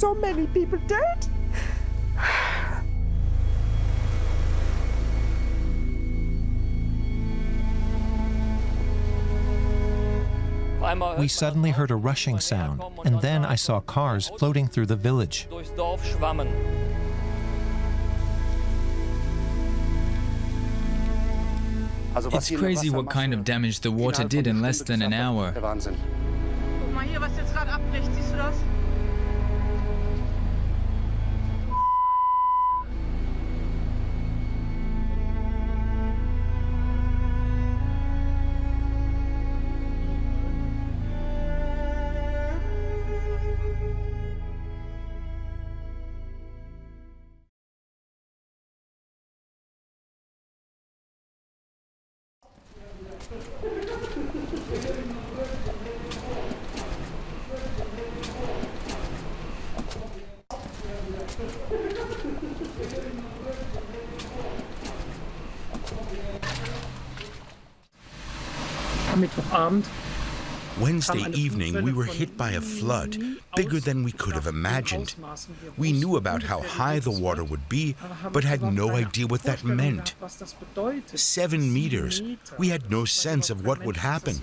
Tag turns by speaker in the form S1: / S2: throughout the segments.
S1: so many people dead.
S2: We suddenly heard a rushing sound, and then I saw cars floating through the village.
S3: It's crazy what kind of damage the water did in less than an hour.
S4: Wednesday evening, we were hit by a flood, bigger than we could have imagined. We knew about how high the water would be, but had no idea what that meant. 7 meters. We had no sense of what would happen.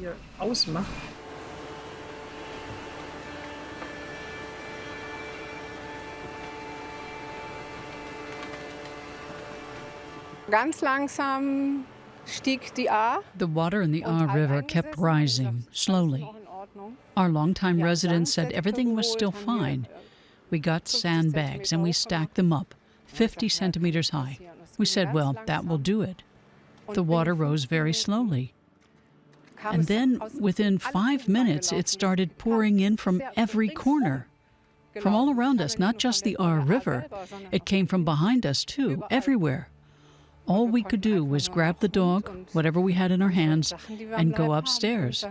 S5: Ganz langsam stieg die Ahr.
S6: The water in the Ahr River kept rising, slowly. Our longtime residents said everything was still fine. We got sandbags and we stacked them up, 50 centimeters high. We said, well, that will do it. The water rose very slowly. And then, within 5 minutes, it started pouring in from every corner. From all around us, not just the Ahr River. It came from behind us, too, everywhere. All we could do was grab the dog, whatever we had in our hands, and go upstairs,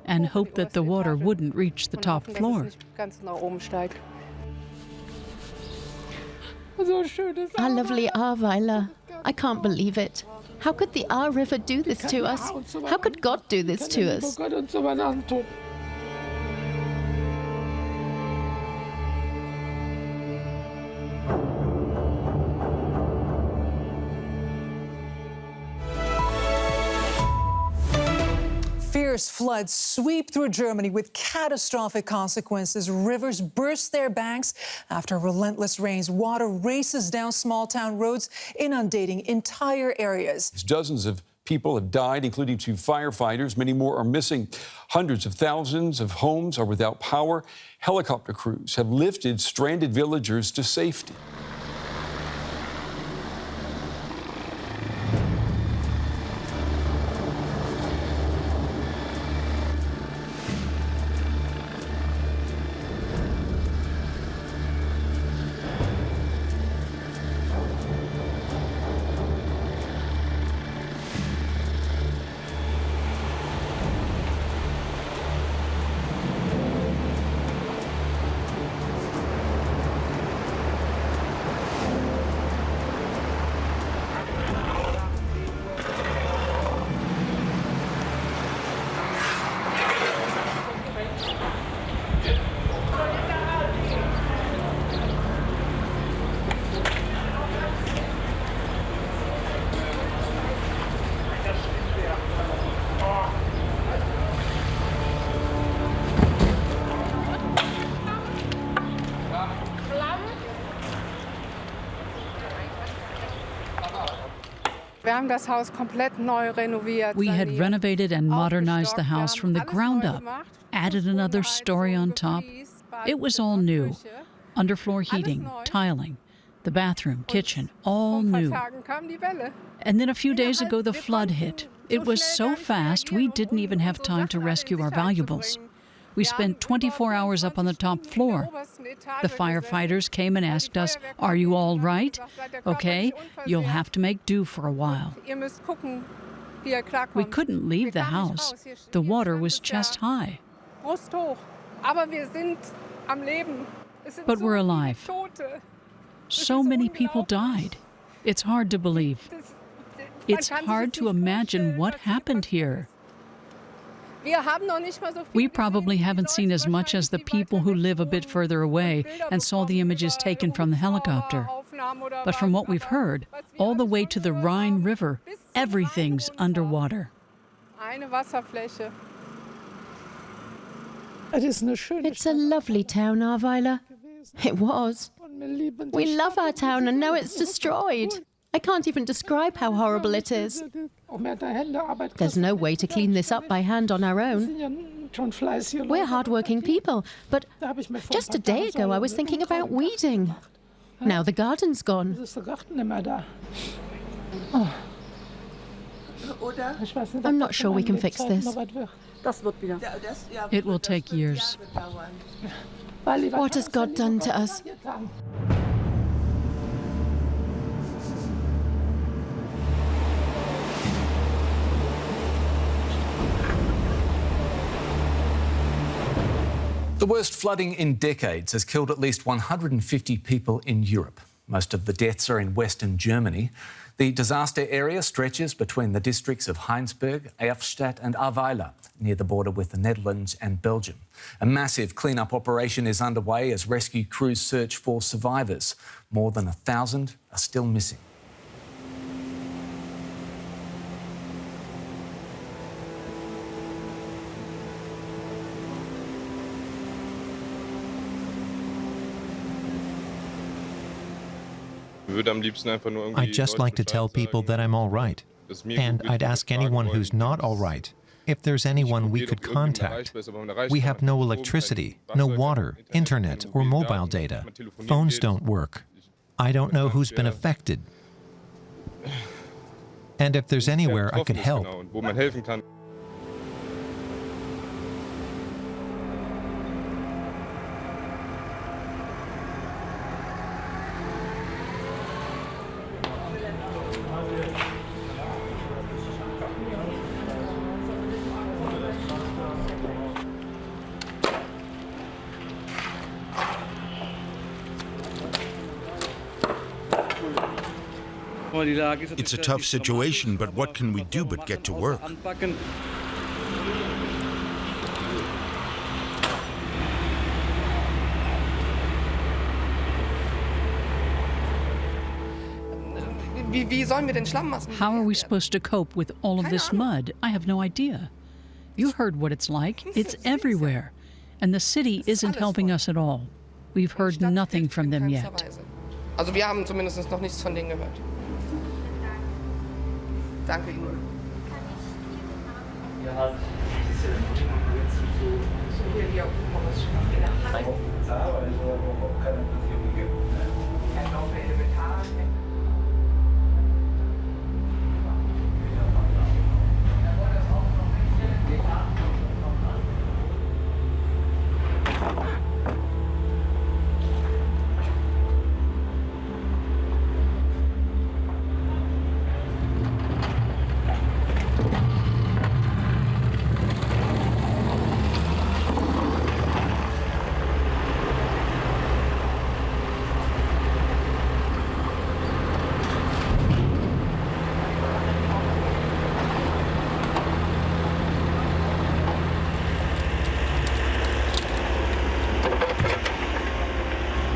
S6: and hope that the water wouldn't reach the top floor.
S7: Our lovely Ahrweiler. I can't believe it. How could the Ahr River do this to us? How could God do this to us?
S8: Fierce floods sweep through Germany with catastrophic consequences. Rivers burst their banks after relentless rains. Water races down small-town roads, inundating entire areas.
S9: Dozens of people have died, including 2 firefighters. Many more are missing. Hundreds of thousands of homes are without power. Helicopter crews have lifted stranded villagers to safety.
S6: We had renovated and modernized the house from the ground up, added another story on top. It was all new. Underfloor heating, tiling, the bathroom, kitchen, all new. And then a few days ago, the flood hit. It was so fast, we didn't even have time to rescue our valuables. We spent 24 hours up on the top floor. The firefighters came and asked us, "Are you all right? Okay, you'll have to make do for a while." We couldn't leave the house. The water was chest high. But we're alive. So many people died. It's hard to believe. It's hard to imagine what happened here. We probably haven't seen as much as the people who live a bit further away and saw the images taken from the helicopter. But from what we've heard, all the way to the Rhine River, everything's underwater.
S7: It's a lovely town, Arweiler. It was. We love our town and now it's destroyed. I can't even describe how horrible it is. There's no way to clean this up by hand on our own. We're hardworking people, but just a day ago I was thinking about weeding. Now the garden's gone. I'm not sure we can fix this.
S6: It will take years.
S7: What has God done to us?
S1: The worst flooding in decades has killed at least 150 people in Europe. Most of the deaths are in Western Germany. The disaster area stretches between the districts of Heinsberg, Erftstadt and Arweiler, near the border with the Netherlands and Belgium. A massive clean-up operation is underway as rescue crews search for survivors. More than 1,000 are still missing.
S2: I'd just like to tell people that I'm all right. And I'd ask anyone who's not all right if there's anyone we could contact. We have no electricity, no water, internet, or mobile data. Phones don't work. I don't know who's been affected. And if there's anywhere I could help.
S4: It's a tough situation, but what can we do but get to work?
S6: How are we supposed to cope with all of this mud? I have no idea. You heard what it's like. It's everywhere. And the city isn't helping us at all. We've heard nothing from them yet.
S10: Also wir haben zumindest noch nichts von denen gehört. Danke Ihnen.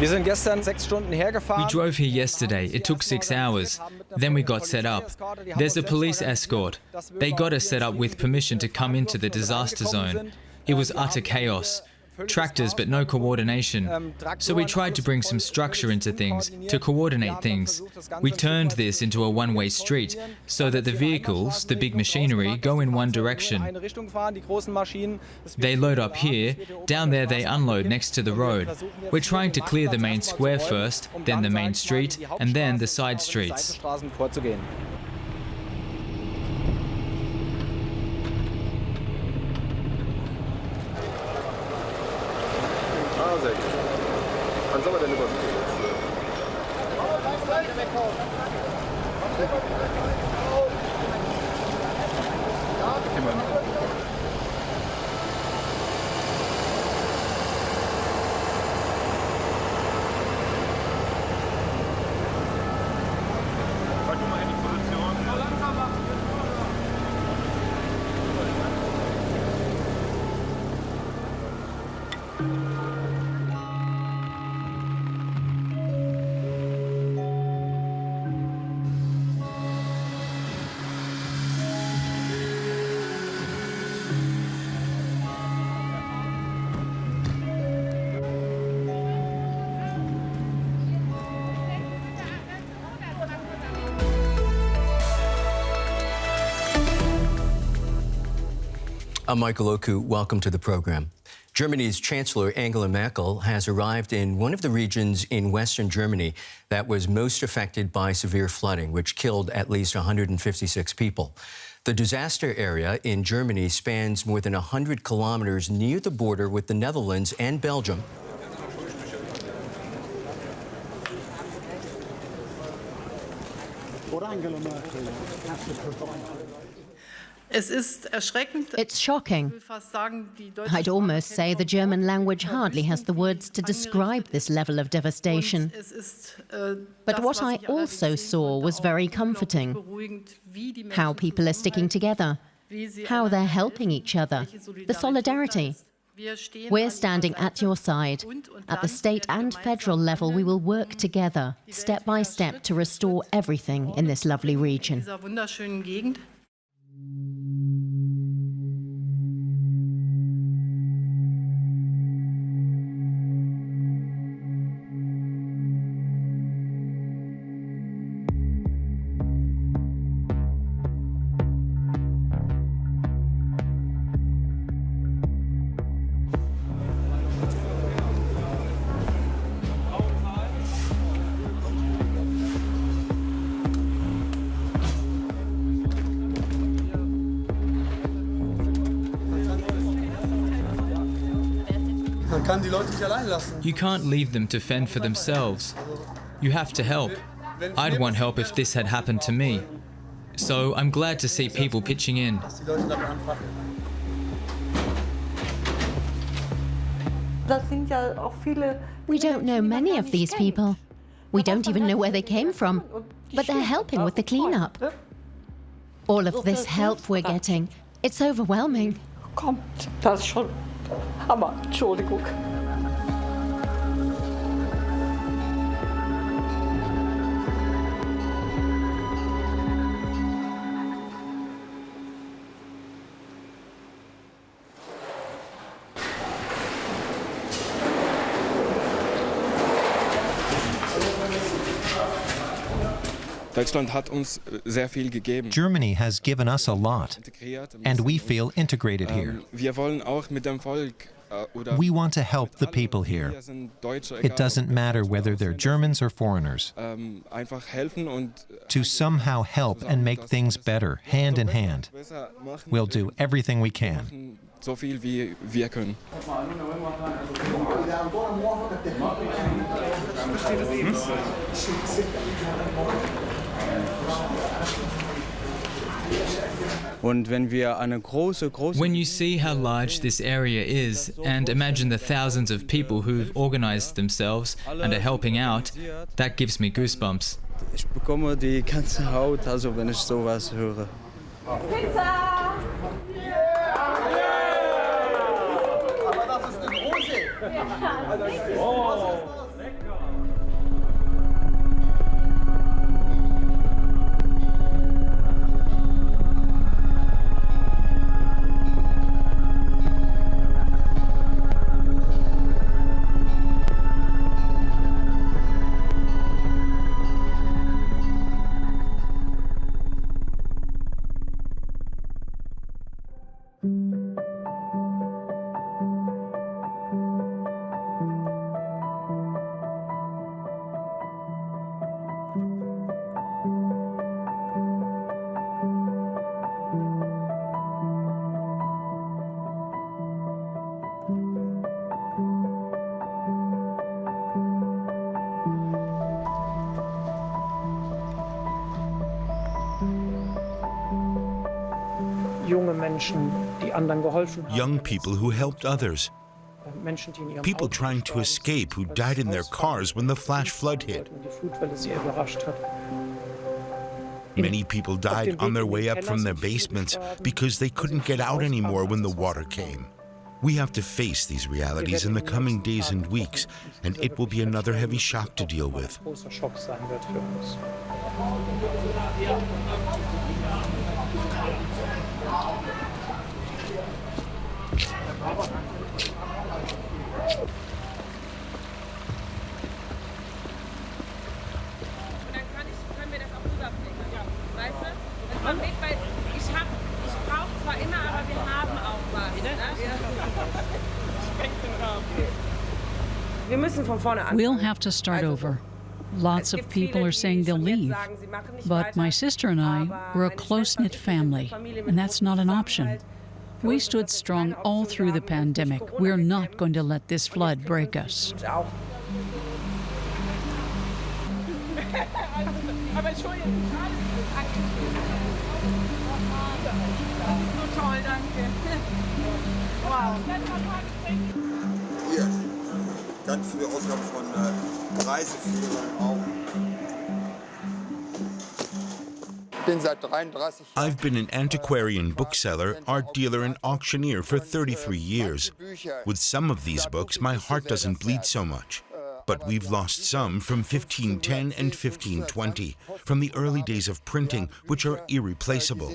S3: We drove here yesterday. It took 6 hours. Then we got set up. There's a police escort. They got us set up with permission to come into the disaster zone. It was utter chaos. Tractors, but no coordination. So we tried to bring some structure into things, to coordinate things. We turned this into a one-way street, so that the vehicles, the big machinery, go in one direction. They load up here, down there they unload next to the road. We're trying to clear the main square first, then the main street, and then the side streets.
S11: Sehr gut. Wann soll man denn überblicken jetzt?
S12: I'm Michael Oku. Welcome to the program. Germany's Chancellor Angela Merkel has arrived in one of the regions in Western Germany that was most affected by severe flooding, which killed at least 156 people. The disaster area in Germany spans more than 100 kilometers near the border with the Netherlands and Belgium.
S7: It's shocking. I'd almost say the German language hardly has the words to describe this level of devastation. But what I also saw was very comforting. How people are sticking together, how they're helping each other, the solidarity. We're standing at your side. At the state and federal level, we will work together, step by step, to restore everything in this lovely region.
S3: You can't leave them to fend for themselves. You have to help. I'd want help if this had happened to me. So I'm glad to see people pitching in.
S7: We don't know many of these people. We don't even know where they came from, but they're helping with the cleanup. All of this help we're getting, it's overwhelming.
S2: Germany has given us a lot, and we feel integrated here. We want to help the people here. It doesn't matter whether they're Germans or foreigners. To somehow help and make things better, hand in hand. We'll do everything we can.
S3: When you see how large this area is, and imagine the thousands of people who've organized themselves and are helping out, that gives me goosebumps.
S13: Ich bekomme die ganze Haut, also wenn ich sowas höre.
S14: Pizza!
S11: Aber das ist eine große. Oh.
S4: Young people who helped others. People trying to escape who died in their cars when the flash flood hit. Many people died on their way up from their basements because they couldn't get out anymore when the water came. We have to face these realities in the coming days and weeks, and it will be another heavy shock to deal with.
S6: We'll have to start over. Lots of people are saying they'll leave. But my sister and I, we're a close-knit family, and that's not an option. We stood strong all through the pandemic. We're not going to let this flood break us.
S15: Hier, ganz viele Ausgaben von Reiseführern auch.
S4: I've been an antiquarian bookseller, art dealer, and auctioneer for 33 years. With some of these books, my heart doesn't bleed so much. But we've lost some from 1510 and 1520, from the early days of printing, which are irreplaceable.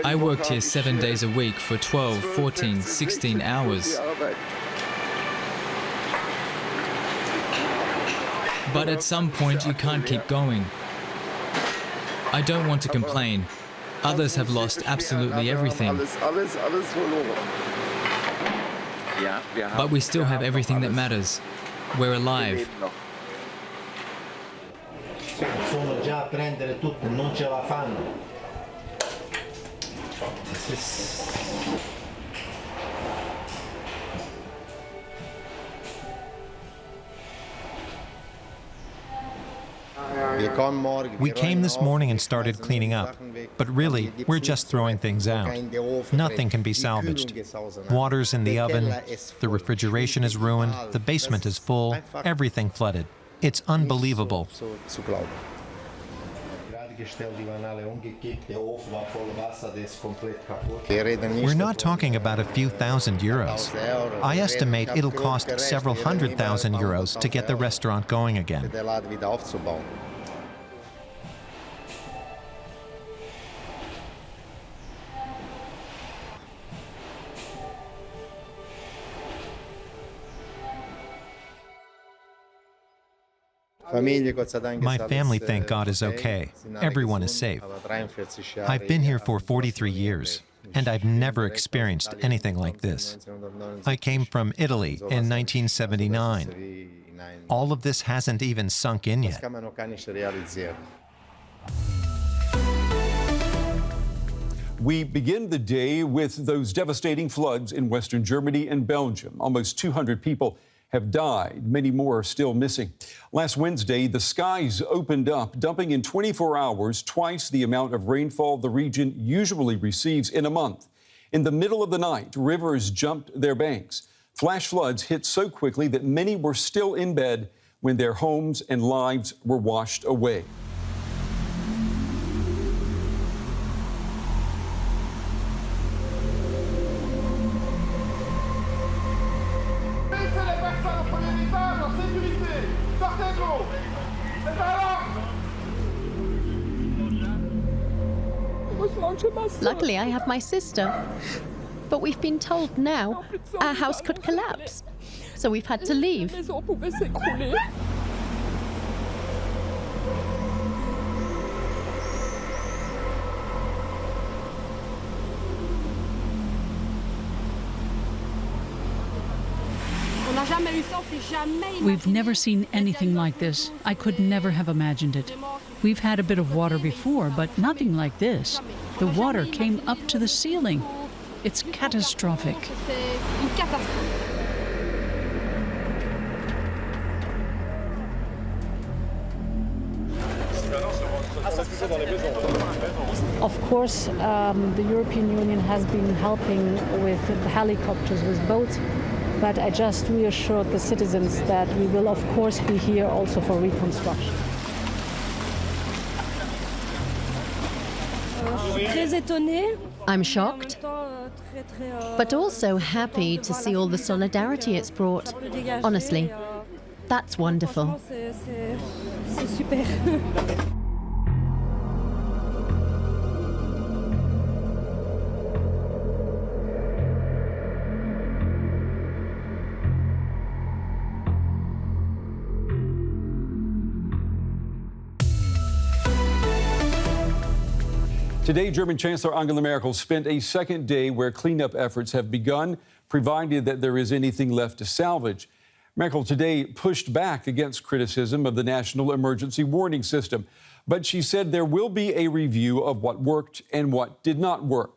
S3: I worked here 7 days a week for 12, 14, 16 hours. But at some point you can't keep going. I don't want to complain. Others have lost absolutely everything. But we still have everything that matters. We're alive.
S2: We came this morning and started cleaning up, but really, we're just throwing things out. Nothing can be salvaged. Water's in the oven, the refrigeration is ruined, the basement is full, everything flooded. It's unbelievable. We're not talking about a few thousand euros. I estimate it'll cost several €100,000 to get the restaurant going again. My family, thank God, is okay. Everyone is safe. I've been here for 43 years, and I've never experienced anything like this. I came from Italy in 1979. All of this hasn't even sunk in yet.
S9: We begin the day with those devastating floods in Western Germany and Belgium. Almost 200 people have died. Many more are still missing. Last Wednesday, the skies opened up, dumping in 24 hours twice the amount of rainfall the region usually receives in a month. In the middle of the night, rivers jumped their banks. Flash floods hit so quickly that many were still in bed when their homes and lives were washed away.
S7: Luckily, I have my sister. But we've been told now our house could collapse. So we've had to leave.
S6: We've never seen anything like this. I could never have imagined it. We've had a bit of water before, but nothing like this. The water came up to the ceiling. It's catastrophic.
S16: Of course, the European Union has been helping with the helicopters, with boats, but I just reassured the citizens that we will, of course, be here also for reconstruction.
S7: I'm shocked, but also happy to see all the solidarity it's brought. Honestly, that's wonderful.
S9: Today, German Chancellor Angela Merkel spent a second day where cleanup efforts have begun, provided that there is anything left to salvage. Merkel today pushed back against criticism of the National Emergency Warning System, but she said there will be a review of what worked and what did not work.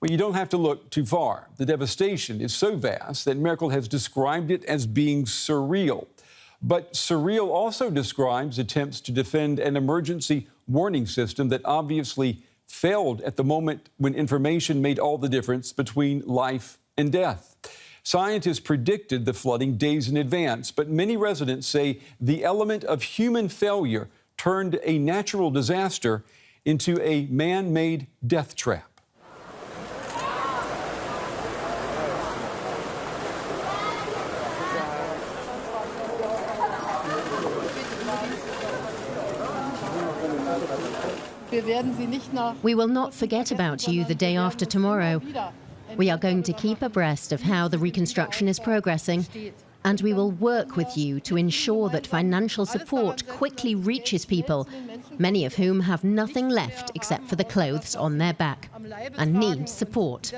S9: Well, you don't have to look too far. The devastation is so vast that Merkel has described it as being surreal. But surreal also describes attempts to defend an emergency warning system that obviously failed at the moment when information made all the difference between life and death. Scientists predicted the flooding days in advance, but many residents say the element of human failure turned a natural disaster into a man-made death trap.
S7: We will not forget about you the day after tomorrow. We are going to keep abreast of how the reconstruction is progressing, and we will work with you to ensure that financial support quickly reaches people, many of whom have nothing left except for the clothes on their back and need support.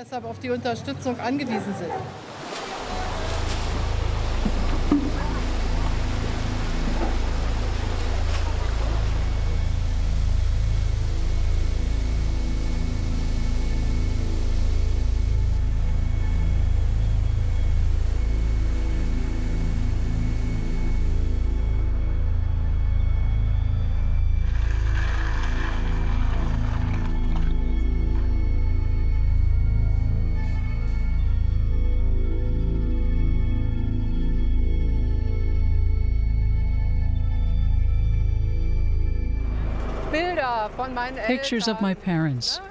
S6: Pictures of my parents,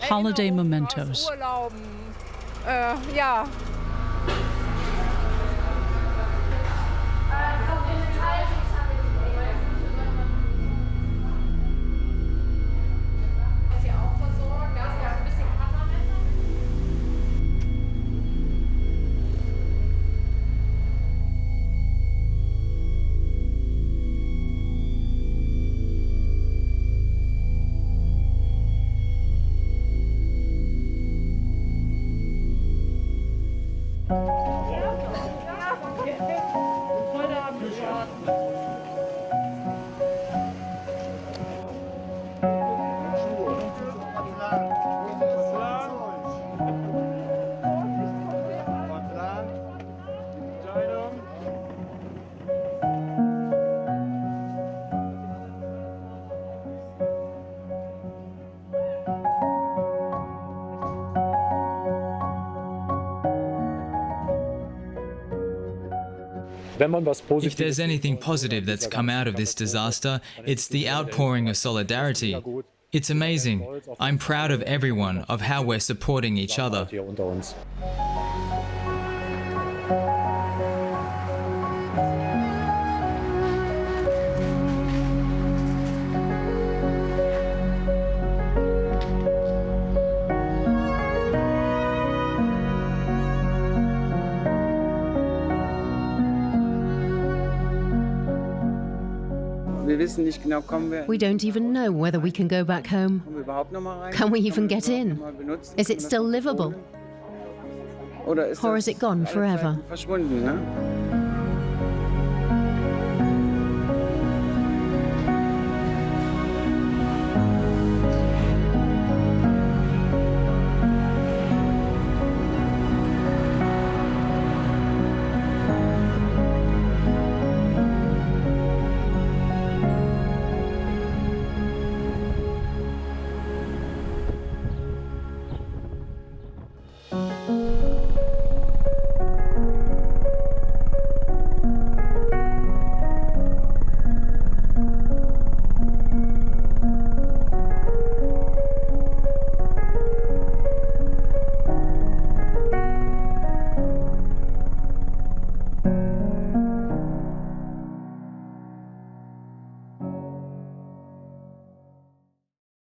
S6: holiday mementos.
S3: If there's anything positive that's come out of this disaster, it's the outpouring of solidarity. It's amazing. I'm proud of everyone, of how we're supporting each other.
S7: We don't even know whether we can go back home. Can we even get in? Is it still livable? Or is it gone forever?